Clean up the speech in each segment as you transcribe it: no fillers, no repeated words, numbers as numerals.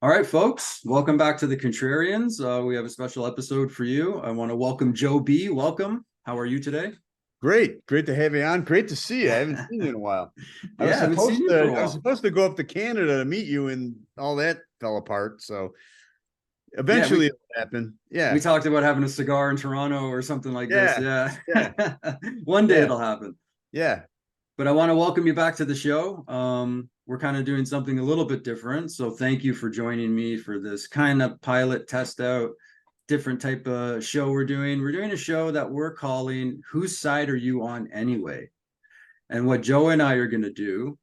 All right, folks, welcome back to the Contrarians. We have a special episode for you. I want to welcome Joe B. Welcome. How are you today? Great to have you on. Great to see you. I haven't seen you in a while. Yeah, I haven't seen you for a I was while. supposed to go up to Canada to meet you, and all that fell apart. So Yeah, eventually it'll happen. we Yeah, talked about having a cigar in Toronto or something like this. yeah, Yeah. yeah, One day yeah, it'll happen. yeah. But I want to welcome you back to the show. We're kind of doing something a little bit different. So thank you for joining me for this kind of pilot test out, different type of show we're doing. We're doing a show that we're calling Whose Side Are You On Anyway? And what Joe and I are going to do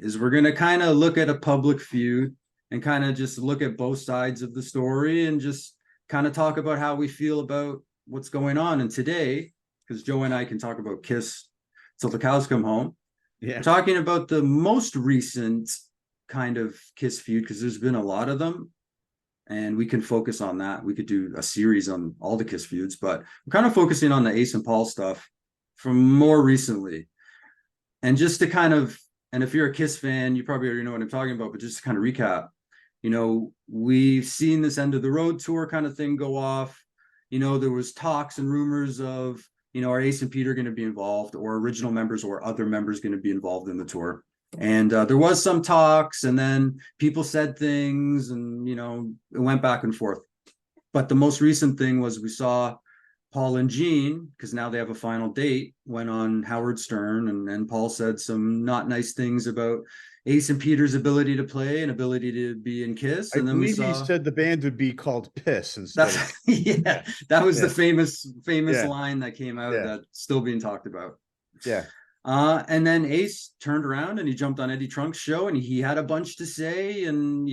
is we're going to kind of look at a public feud and kind of just look at both sides of the story and just kind of talk about how we feel about what's going on. And today, because Joe and I can talk about Kiss till the cows come home, we're Yeah. talking about the most recent kind of Kiss feud because there's been a lot of them. And we can focus on that. We could do a series on all the Kiss feuds, but we're kind of focusing on the Ace and Paul stuff from more recently. And just to kind of, and if you're a Kiss fan, you probably already know what I'm talking about, but just to kind of recap, we've seen this end of the road tour kind of thing go off. There was talks and rumors of, are Ace and Peter going to be involved, or original members or other members going to be involved in the tour? And there was some talks, and then people said things, and it went back and forth. But the most recent thing was we saw Paul and Gene, because now they have a final date, went on Howard Stern, and Paul said some not nice things about Ace and Peter's ability to play and ability to be in Kiss. I And then we believe he saw said the band would be called Piss instead that's of yeah, that was the yeah, famous yeah, line that came out yeah, that's still being talked about. yeah. And then Ace turned around and he jumped on Eddie Trunk's show and he had a bunch to say. And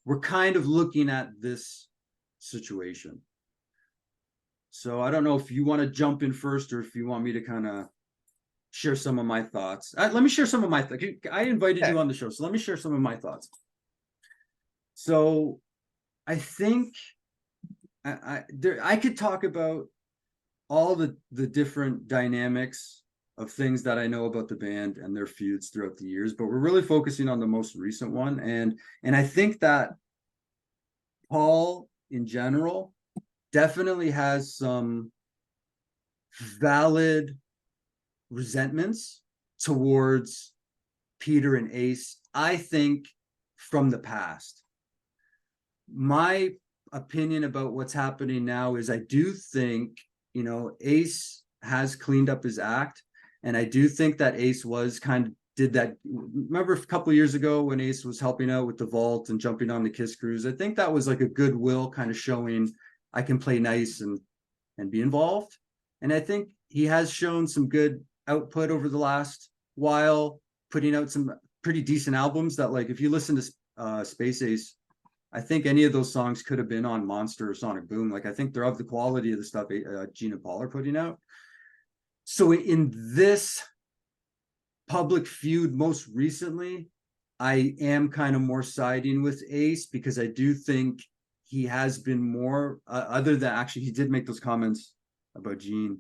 we're kind of looking at this situation. So I don't know if you want to jump in first or if you want me to kind of share some of my thoughts. Let me share some of my thoughts. I invited you on the show, so let me share some of my thoughts. So I think I could talk about all the different dynamics of things that I know about the band and their feuds throughout the years, but we're really focusing on the most recent one. And I think that Paul in general definitely has some valid resentments towards Peter and Ace, I think, from the past. My opinion about what's happening now is I do think, Ace has cleaned up his act. And I do think that Ace was kind of did that. Remember a couple of years ago when Ace was helping out with the vault and jumping on the Kiss cruise? I think that was like a goodwill kind of showing I can play nice and be involved. And I think he has shown some good output over the last while, putting out some pretty decent albums that, like, if you listen to Space Ace, I think any of those songs could have been on Monster or Sonic Boom. Like, I think they're of the quality of the stuff Gene and Paul are putting out. So in this public feud most recently, I am kind of more siding with Ace because I do think he has been more, other than actually he did make those comments about Gene,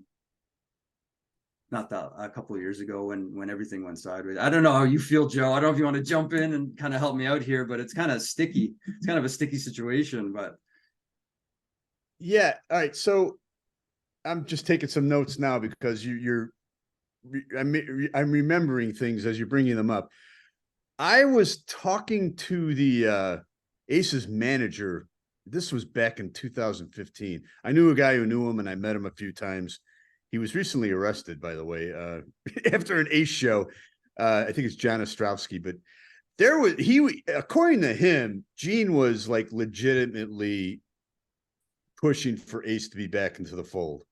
not that a couple of years ago when everything went sideways. I don't know how you feel, Joe. I don't know if you want to jump in and kind of help me out here, but it's kind of sticky. It's kind of a sticky situation, but Yeah. All right. So I'm just taking some notes now because I'm remembering things as you're bringing them up. I was talking to the Aces manager. This was back in 2015. I knew a guy who knew him, and I met him a few times. He was recently arrested, by the way, after an Ace show. I think it's John Ostrowski, but according to him, Gene was like legitimately pushing for Ace to be back into the fold.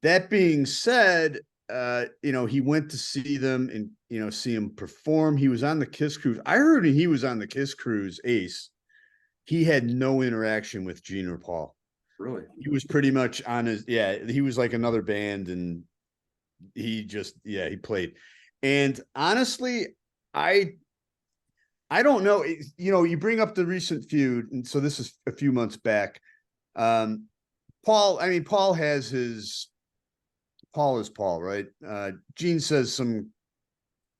That being said, he went to see them and, see him perform. He was on the Kiss cruise. I heard he was on the Kiss cruise, Ace. He had no interaction with Gene or Paul. really, He was pretty much on he was like another band and he played. And honestly, I don't know. You bring up the recent feud. And so this is a few months back. Paul is Paul, right? Gene says some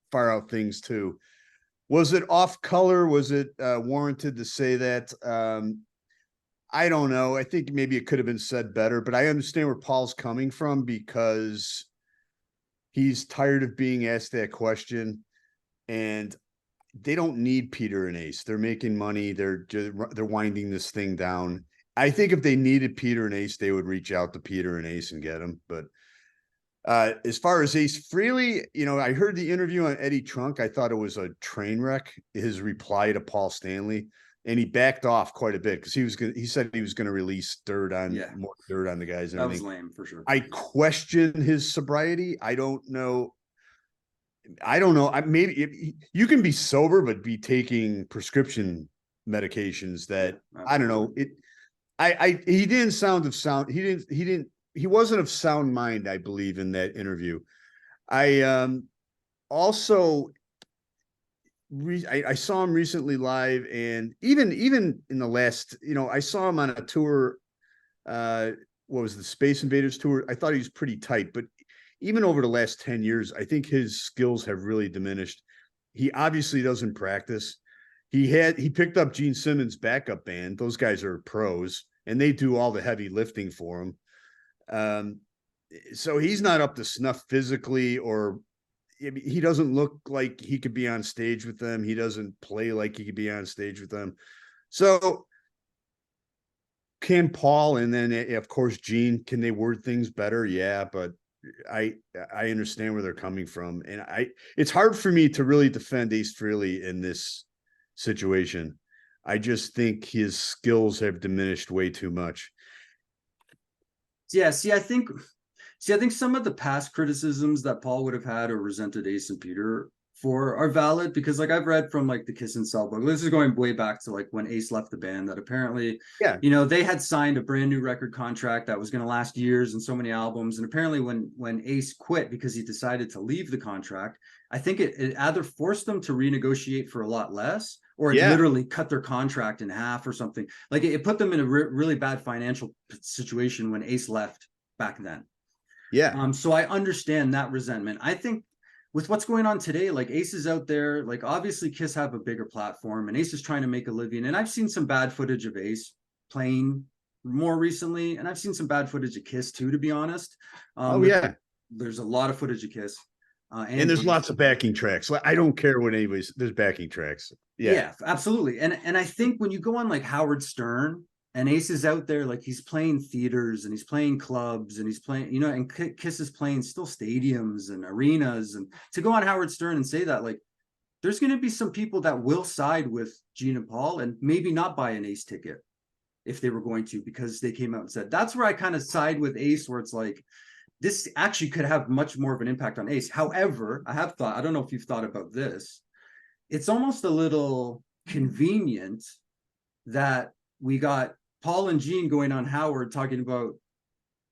far out things too. Was it off color? Was it warranted to say that? I don't know. I think maybe it could have been said better, but I understand where Paul's coming from because he's tired of being asked that question, and they don't need Peter and Ace. They're making money. They're winding this thing down. I think if they needed Peter and Ace, they would reach out to Peter and Ace and get him. But as far as Ace Frehley, I heard the interview on Eddie Trunk. I thought it was a train wreck. His reply to Paul Stanley, and he backed off quite a bit because he said he was going to release more dirt on the guys. That was lame for sure. I question his sobriety. I don't know. Maybe you can be sober but be taking prescription medications that I don't know. He didn't sound of sound. He wasn't of sound mind, I believe, in that interview. I also I saw him recently live, and even in the last, I saw him on a tour. What was the Space Invaders tour? I thought he was pretty tight, but even over the last 10 years, I think his skills have really diminished. He obviously doesn't practice. He picked up Gene Simmons' backup band. Those guys are pros, and they do all the heavy lifting for him. So he's not up to snuff physically, or he doesn't look like he could be on stage with them. He doesn't play like he could be on stage with them. So can Paul, and then of course Gene, can they word things better? Yeah, but I understand where they're coming from, and it's hard for me to really defend Ace Frehley in this situation. I just think his skills have diminished way too much. Yeah, I think some of the past criticisms that Paul would have had or resented Ace and Peter for are valid, because like I've read from like the Kiss and Sell book. This is going way back to like when Ace left the band, that apparently, they had signed a brand new record contract that was going to last years and so many albums. And apparently when Ace quit because he decided to leave the contract, I think it either forced them to renegotiate for a lot less, or it literally cut their contract in half or something. Like it put them in a really bad financial situation when Ace left back then. Yeah. So I understand that resentment. I think with what's going on today, like Ace is out there, like obviously Kiss have a bigger platform, and Ace is trying to make a living. And I've seen some bad footage of Ace playing more recently, and I've seen some bad footage of Kiss too, to be honest. There's a lot of footage of Kiss. And there's lots of backing tracks. I don't care what there's backing tracks. Yeah, absolutely. And I think when you go on like Howard Stern, and Ace is out there, like he's playing theaters and he's playing clubs and he's playing, and Kiss is playing still stadiums and arenas. And to go on Howard Stern and say that, like, there's going to be some people that will side with Gene and Paul and maybe not buy an Ace ticket if they were going to, because they came out and said, that's where I kind of side with Ace, where it's like, this actually could have much more of an impact on Ace. However, I don't know if you've thought about this. It's almost a little convenient that we got Paul and Gene going on Howard talking about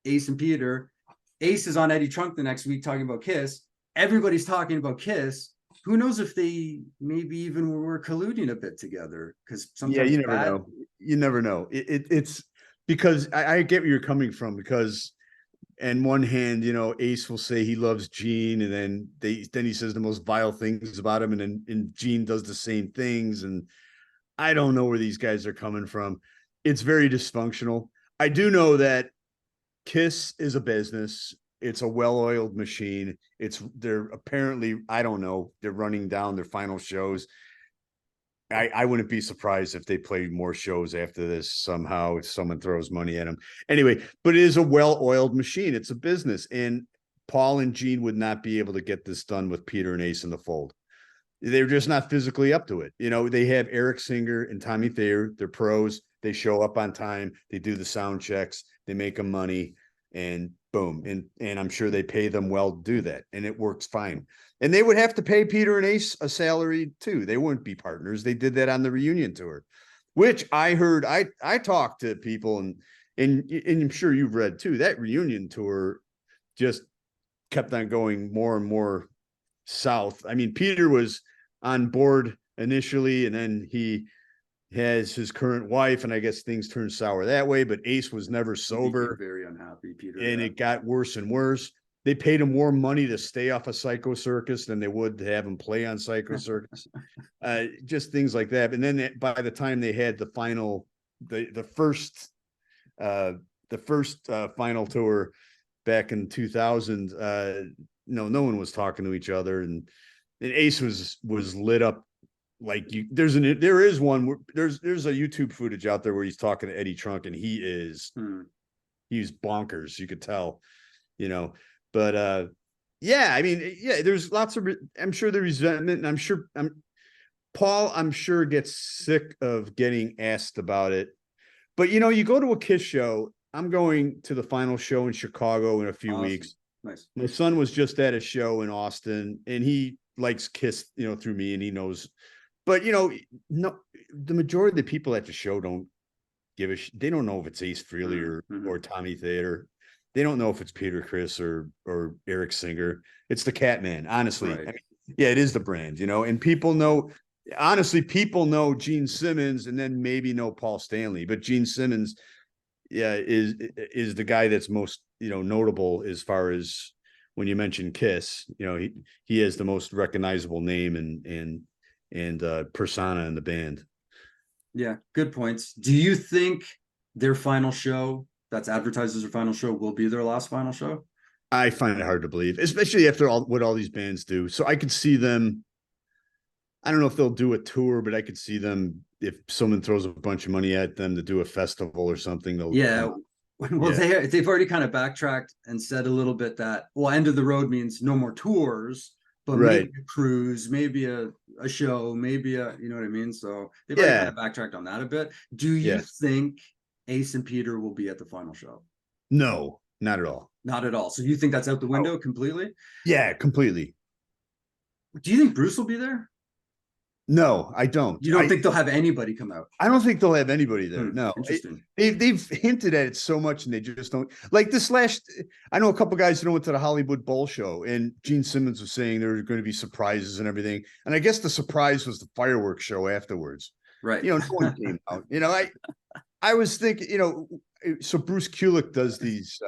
Ace and Peter. Ace is on Eddie Trunk the next week talking about Kiss. Everybody's talking about Kiss. Who knows if they maybe even were colluding a bit together? Because sometimes you never know. You never know. It's because I get where you're coming from, because on one hand, Ace will say he loves Gene, and then he says the most vile things about him, and Gene does the same things, and I don't know where these guys are coming from. It's very dysfunctional. I do know that Kiss is a business. It's a well-oiled machine. They're apparently, I don't know, they're running down their final shows. I wouldn't be surprised if they play more shows after this somehow, if someone throws money at them. Anyway, but it is a well-oiled machine. It's a business. And Paul and Gene would not be able to get this done with Peter and Ace in the fold. They're just not physically up to it. They have Eric Singer and Tommy Thayer. They're pros. They show up on time. They do the sound checks. They make them money, and boom. And I'm sure they pay them well to do that, and it works fine. And they would have to pay Peter and Ace a salary too. They wouldn't be partners. They did that on the reunion tour, which I heard. I talked to people, and I'm sure you've read too. That reunion tour just kept on going more and more south. I mean, Peter was on board initially, and then he has his current wife, and I guess things turned sour that way. But Ace was never sober. Very unhappy, Peter. And it got worse and worse. they paid him more money to stay off of Psycho Circus than they would to have him play on Psycho Circus. Just things like that. And then by the time they had the final, the first final tour back in 2000, no one was talking to each other, and Ace was lit up. Like there's a YouTube footage out there where he's talking to Eddie Trunk, and he's bonkers. You could tell, but yeah, I mean, yeah, there's lots of, I'm sure the resentment, and Paul, I'm sure gets sick of getting asked about it. But you go to a Kiss show. I'm going to the final show in Chicago in a few weeks. Nice. My son was just at a show in Austin, and he likes Kiss, through me, and he knows. But no, the majority of the people at the show don't give a they don't know if it's Ace Frehley or Tommy Theater. They don't know if it's Peter Criss or Eric Singer. It's the Catman, honestly. Right. I mean, yeah, it is the brand, and people know. Honestly, people know Gene Simmons and then maybe know Paul Stanley, but Gene Simmons, yeah, is the guy that's most notable as far as when you mention Kiss. He has the most recognizable name and persona in the band. Yeah, good points. Do you think their final show, that's advertised as their final show, will be their last final show? I find it hard to believe, especially after what all these bands do. So I could see them. I don't know if they'll do a tour, but I could see them, if someone throws a bunch of money at them, to do a festival or something. They've already kind of backtracked and said a little bit that, end of the road means no more tours, but maybe a cruise, maybe a show, maybe you know what I mean? So they've already kind of backtracked on that a bit. Do you think Ace and Peter will be at the final show? No, not at all. Not at all. So you think that's out the window completely? Yeah, completely. Do you think Bruce will be there? No, I don't. You don't think they'll have anybody come out? I don't think they'll have anybody there. No. Interesting. They've hinted at it so much, and they just don't. Like this I know a couple guys who went to the Hollywood Bowl show, and Gene Simmons was saying there were going to be surprises and everything. And I guess the surprise was the fireworks show afterwards. Right. No one came out. I was thinking, so Bruce Kulick does these.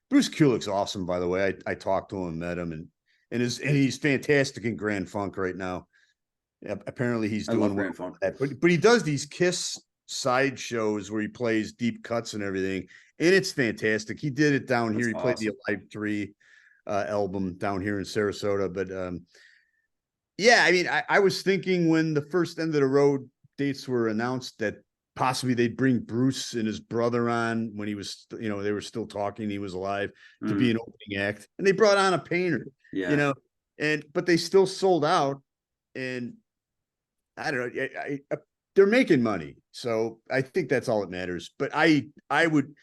Bruce Kulick's awesome, by the way. I talked to him, met him, and he's fantastic in Grand Funk right now. Apparently he's doing Grand Funk. But he does these Kiss side shows where he plays deep cuts and everything, and it's fantastic. He did it down here. He played the Alive 3 album down here in Sarasota. But yeah, I mean, I was thinking when the first End of the Road dates were announced that possibly they'd bring Bruce and his brother on when he was, they were still talking, he was alive, to be an opening act, and they brought on a painter. But they still sold out. And I don't know. They're making money, so I think that's all that matters. But I am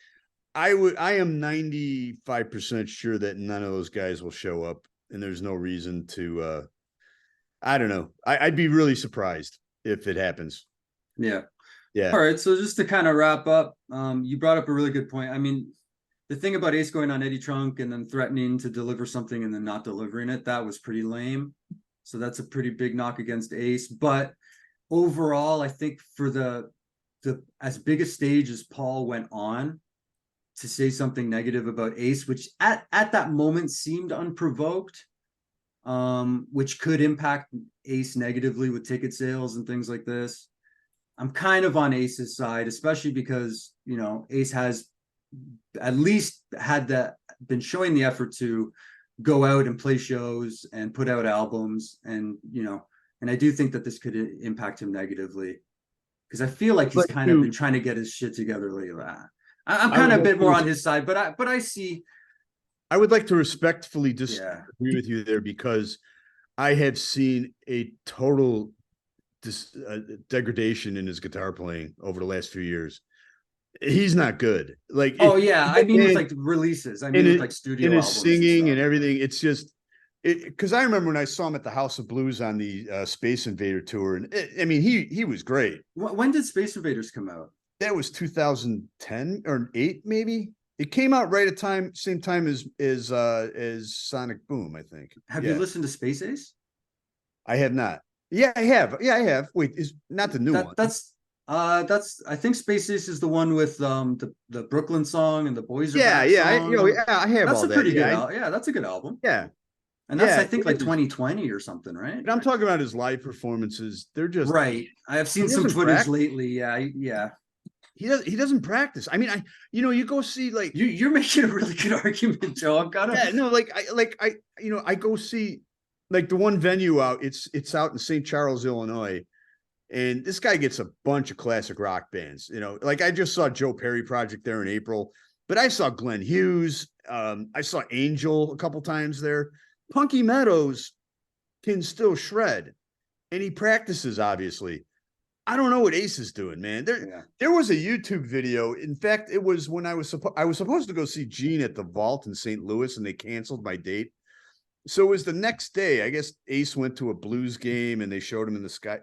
95% sure that none of those guys will show up, and there's no reason to. I don't know. I'd be really surprised if it happens. Yeah. Yeah. All right. So just to kind of wrap up, you brought up a really good point. I mean, the thing about Ace going on Eddie Trunk and then threatening to deliver something and then not delivering it, that was pretty lame. So that's a pretty big knock against Ace. But overall, I think for the as big a stage as Paul went on, to say something negative about Ace, which at that moment seemed unprovoked, which could impact Ace negatively with ticket sales and things like this. I'm kind of on Ace's side, especially because, Ace has at least been showing the effort to go out and play shows and put out albums, and I do think that this could impact him negatively, because I feel like he's kind of been trying to get his shit together lately. I'm kind of a bit more on his side, but I see. I would like to respectfully disagree with you there, because I have seen a total degradation in his guitar playing over the last few years. He's not good. Like, I mean, with like releases. I mean, with like studio albums, his singing and everything. It's just because I remember when I saw him at the House of Blues on the Space Invader tour, and I mean, he was great. When did Space Invaders come out? That was 2010 or 8, maybe. It came out right at same time as Sonic Boom, I think. Have you listened to Space Ace? I have not. Yeah, I have. Yeah, I have. Wait, is not the new one? I think Space Ace is the one with the Brooklyn song and the Boys Are Yeah, Back yeah, song. I have That's all a that. pretty good album. Yeah, that's a good album. Yeah, And that's yeah, I think it like is. 2020 or something, right? And I'm talking about his live performances. They're just Right. I have seen he some doesn't footage practice. lately. Yeah, yeah. He doesn't practice. I mean, you go see like You're making a really good argument, Joe. I've got to. yeah, no, I go see like the one venue out. It's out in St. Charles, Illinois, and this guy gets a bunch of classic rock bands. Like I just saw Joe Perry Project there in April, but I saw Glenn Hughes. I saw Angel a couple times there. Punky Meadows can still shred, and he practices obviously. I don't know what Ace is doing, man. There was a YouTube video. In fact, it was when I was supposed to go see Gene at the Vault in St. Louis, and they canceled my date. So it was the next day. I guess Ace went to a blues game, and they showed him in the sky.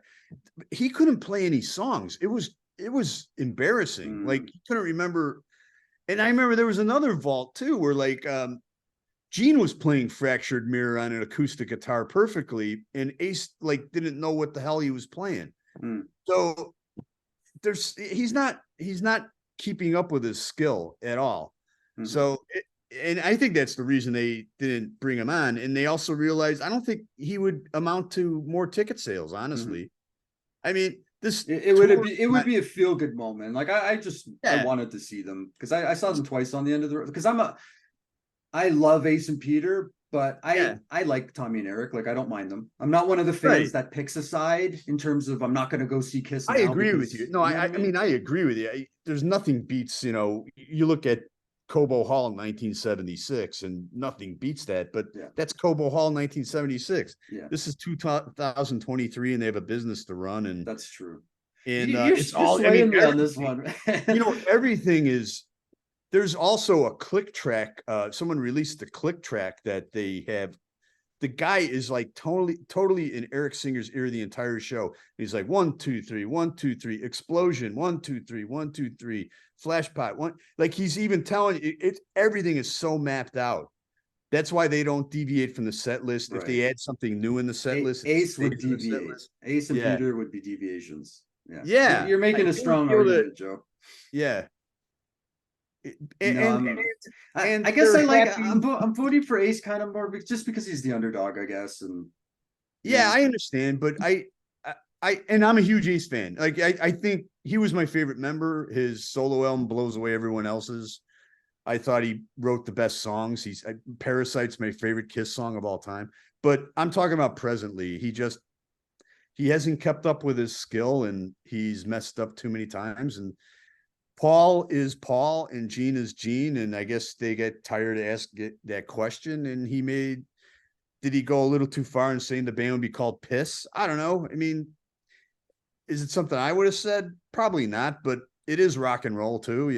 He couldn't play any songs. It was embarrassing. Like he couldn't remember. And I remember there was another Vault too, where like Gene was playing Fractured Mirror on an acoustic guitar perfectly, and Ace like didn't know what the hell he was playing. So he's not keeping up with his skill at all. So and I think that's the reason they didn't bring him on. And they also realized I don't think he would amount to more ticket sales, honestly. I mean, it would be a feel good moment. Like I wanted to see them because I saw them twice on the end of the road because I love Ace and Peter, but I like Tommy and Eric. Like I don't mind them. I'm not one of the fans that picks a side in terms of I'm not going to go see Kiss. I agree with you. No, I mean I agree with you. There's nothing beats. You look at Cobo Hall in 1976, and nothing beats that. But that's Cobo Hall in 1976. Yeah. This is 2023, and they have a business to run, and that's true. And you're it's all. I mean, on this one. Everything is. There's also a click track. Someone released the click track that they have. The guy is like totally in Eric Singer's ear the entire show. He's like 1, 2, 3, 1, 2, 3, explosion, 1, 2, 3, 1, 2, 3, flashpot, one. Like he's even telling it. Everything is so mapped out. That's why they don't deviate from the set list. Right. If they add something new in the set list, Ace would deviate. Ace and Peter would be deviations. Yeah, you're making a strong argument, Joe. Yeah. I guess I'm voting for Ace kind of more just because he's the underdog, I guess. And I understand, but and I'm a huge Ace fan. Like I think he was my favorite member. His solo album blows away everyone else's. I thought he wrote the best songs. Parasite's my favorite Kiss song of all time. But I'm talking about presently. He hasn't kept up with his skill, and he's messed up too many times. And Paul is Paul and Gene is Gene. And I guess they get tired of asking that question. And did he go a little too far in saying the band would be called Piss? I don't know. I mean, is it something I would have said? Probably not, but it is rock and roll too,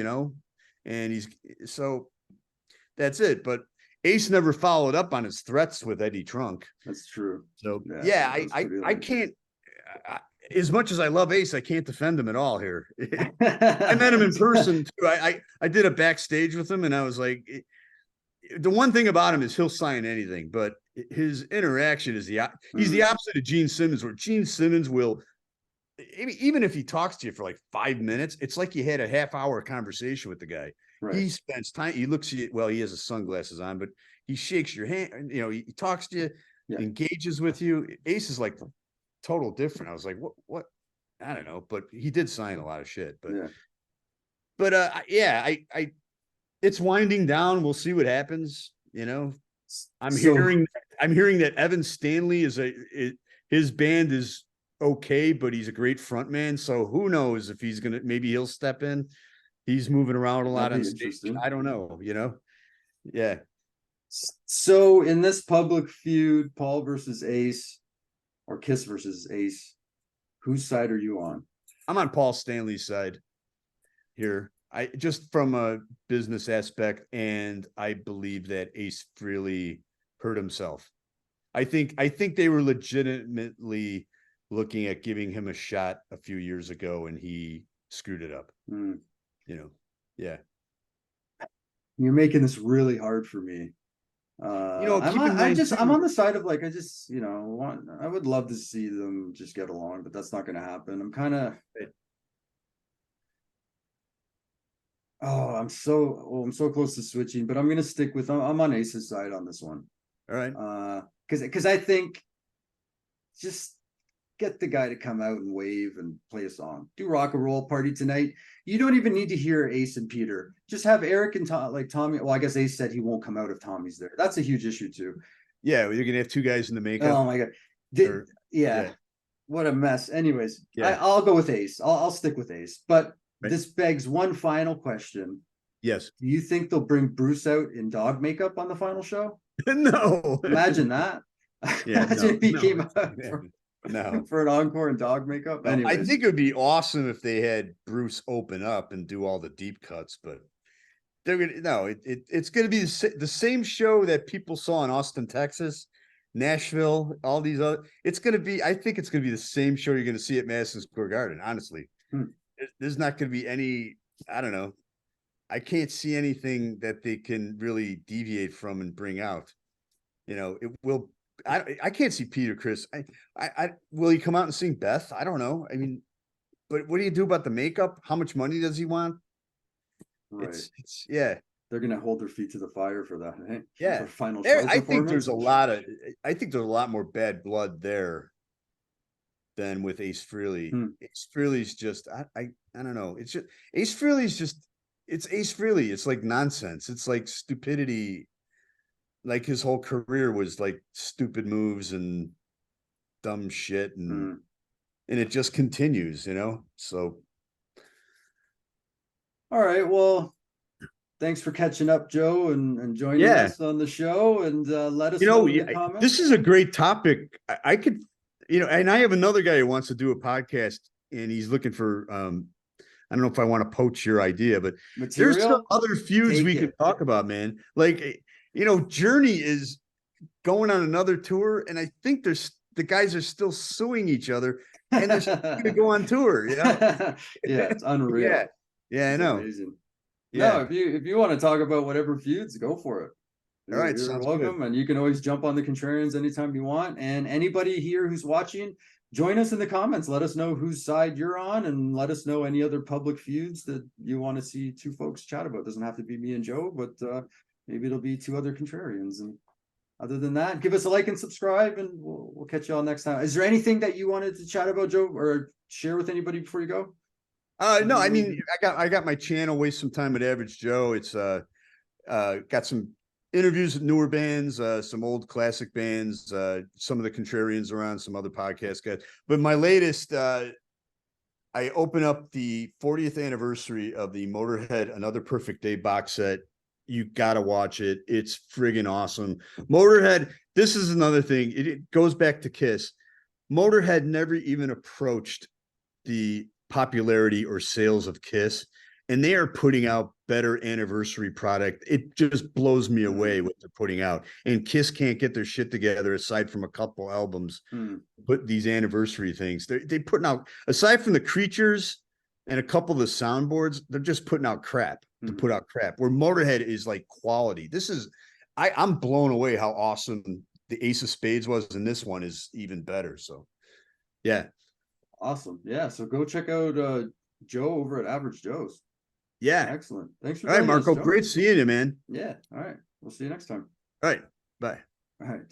and so that's it. But Ace never followed up on his threats with Eddie Trunk. That's true. So I can't, as much as I love Ace, I can't defend him at all here. I met him in person too. I did a backstage with him, and I was like, the one thing about him is he'll sign anything, but his interaction is he's the opposite of Gene Simmons, where Gene Simmons will, even if he talks to you for like 5 minutes, it's like you had a half-hour conversation with the guy. Right. He spends time, he looks at you, well, he has his sunglasses on, but he shakes your hand, he talks to you, engages with you. Ace is like total different. I was like, what? I don't know, but he did sign a lot of shit. But I it's winding down. We'll see what happens. I'm hearing that Evan Stanley his band is okay, but he's a great front man. So who knows if maybe he'll step in. He's moving around a lot on stage. I don't know, Yeah. So in this public feud, Paul versus Ace, or Kiss versus Ace, whose side are you on? I'm on Paul Stanley's side here. I just from a business aspect, and I believe that Ace really hurt himself. I think they were legitimately looking at giving him a shot a few years ago, and he screwed it up. Yeah. You're making this really hard for me. I'm on the side of like, I would love to see them just get along, but that's not going to happen. I'm kind of, Oh, I'm so close to switching, but I'm gonna stick with I'm on Ace's side on this one. All right. Because I think just get the guy to come out and wave and play a song. Do rock and roll party tonight. You don't even need to hear Ace and Peter. Just have Eric and Tommy. Well, I guess Ace said he won't come out if Tommy's there. That's a huge issue too. Yeah, you're gonna have two guys in the makeup. Oh my god. Yeah. What a mess. Anyways, Yeah. I'll go with Ace. I'll stick with Ace. But Right. this begs one final question. Yes. Do you think they'll bring Bruce out in dog makeup on the final show? No. Imagine that. Yeah. Imagine if he no. came out No. for an encore in dog makeup. No, I Anyways. think it would be awesome if they had Bruce open up and do all the deep cuts, but they're gonna it's gonna be the same show that people saw in Austin, Texas, Nashville, all these other. I think it's gonna be the same show you're gonna see at Madison Square Garden. Honestly, there's not gonna be any. I don't know. I can't see anything that they can really deviate from and bring out. It will. I can't see Peter Chris. Will he come out and sing Beth? I don't know. I mean, but what do you do about the makeup? How much money does he want? Right. It's yeah. They're gonna hold their feet to the fire for that. Eh? Yeah. For final show I think there's performance. I think there's a lot more bad blood there than with Ace Frehley. Ace Frehley's just I don't know. It's just Ace Frehley's just it's Ace Frehley. It's like nonsense. It's like stupidity. Like his whole career was like stupid moves and dumb shit and it just continues, So all right, well, thanks for catching up, Joe, and joining us on the show, and let us know in the comments. This is a great topic. I could, and I have another guy who wants to do a podcast, and he's looking for. I don't know if I want to poach your idea, but there's some other feuds we could talk about, man. Like, Journey is going on another tour, and I think the guys are still suing each other, and they're still going to go on tour. Yeah, it's unreal. Yeah, I know. Amazing. Yeah. No, if you want to talk about whatever feuds, go for it. All right, you're welcome, and you can always jump on the Contrarians anytime you want. And anybody here who's watching, join us in the comments. Let us know whose side you're on, and let us know any other public feuds that you want to see two folks chat about. It doesn't have to be me and Joe, but maybe it'll be two other Contrarians. And other than that, give us a like and subscribe, and we'll catch you all next time. Is there anything that you wanted to chat about, Joe, or share with anybody before you go? No, I mean, I got my channel, Waste Some Time with Average Joe. It's got some interviews with newer bands, some old classic bands, some of the Contrarians around, some other podcast guys. But my latest, I open up the 40th anniversary of the Motorhead Another Perfect Day box set. You gotta watch it. It's friggin' awesome. Motorhead, this is another thing. It goes back to Kiss. Motorhead never even approached the popularity or sales of Kiss, and they are putting out better anniversary product. It just blows me away what they're putting out. And Kiss can't get their shit together aside from a couple albums. Put these anniversary things. They putting out, aside from the Creatures and a couple of the soundboards, they're just putting out crap to put out crap. Where Motorhead is like quality. This is I'm blown away how awesome the Ace of Spades was, and this one is even better. So yeah. Awesome. Yeah. So go check out Joe over at Average Joe's. Yeah. Excellent. Thanks for joining us, Marco. Great seeing you, man. Yeah. All right. We'll see you next time. All right. Bye. All right.